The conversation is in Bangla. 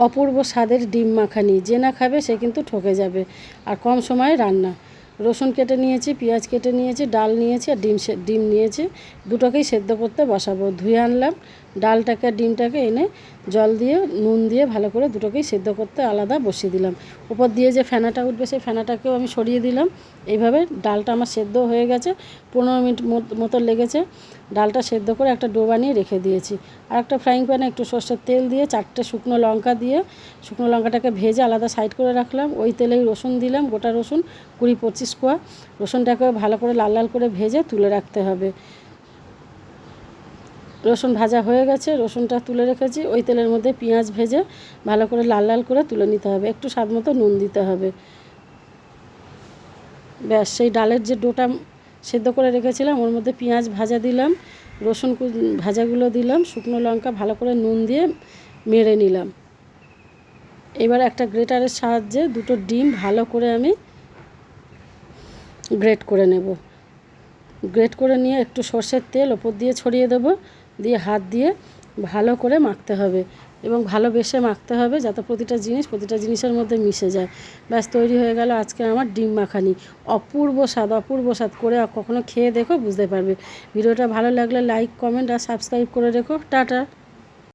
অপূর্ব স্বাদের ডিম মাখানি, যে না খাবে সে কিন্তু ঠকে যাবে। আর কম সময়ে রান্না। রসুন কেটে নিয়েছি, পেঁয়াজ কেটে নিয়েছি, ডাল নিয়েছি আর ডিম নিয়েছি। দুটোকেই সেদ্ধ করতে বসাবো। ধুয়ে আনলাম ডালটাকে আর ডিমটাকে, এনে জল দিয়ে নুন দিয়ে ভালো করে দুটোকেই সেদ্ধ করতে আলাদা বসিয়ে দিলাম। উপর দিয়ে যে ফেনাটা উঠবে সেই ফেনাটাকেও আমি সরিয়ে দিলাম। এইভাবে ডালটা আমার সেদ্ধ হয়ে গেছে, 15 মিনিট মতো লেগেছে। ডালটা সেদ্ধ করে একটা ডো বানিয়ে রেখে দিয়েছি। আর একটা ফ্রাইং প্যানে একটু সর্ষের তেল দিয়ে 4টে শুকনো লঙ্কা দিয়ে শুকনো লঙ্কাটাকে ভেজে আলাদা সাইড করে রাখলাম। ওই তেলেই রসুন দিলাম, গোটা রসুন 20-25 কোয়া। রসুনটাকেও ভালো করে লাল লাল করে ভেজে তুলে রাখতে হবে। রসুন ভাজা হয়ে গেছে, রসুনটা তুলে রেখেছি। ওই তেলের মধ্যে পেঁয়াজ ভেজে ভালো করে লাল লাল করে তুলে নিতে হবে। একটু স্বাদ মতো নুন দিতে হবে। ব্যাস, সেই ডালের যে ডোটা সেদ্ধ করে রেখেছিলাম ওর মধ্যে পেঁয়াজ ভাজা দিলাম, রসুন ভাজাগুলো দিলাম, শুকনো লঙ্কা ভালো করে নুন দিয়ে মেরে নিলাম। এবার একটা গ্রেটারের সাহায্যে দুটো ডিম ভালো করে আমি গ্রেট করে নেব। গ্রেট করে নিয়ে একটু সর্ষের তেল ওপর দিয়ে ছড়িয়ে দেবো, দিয়ে হাত দিয়ে ভালো করে মাখতে হবে এবং ভালোবেসে মাখতে হবে যাতে প্রতিটা জিনিসের মধ্যে মিশে যায়। ব্যাস, তৈরি হয়ে গেল আজকে আমার ডিম মাখানি। অপূর্ব স্বাদ করে কখনো খেয়ে দেখো, বুঝতে পারবে। ভিডিওটা ভালো লাগলে লাইক, কমেন্ট আর সাবস্ক্রাইব করে রেখো। টাটা।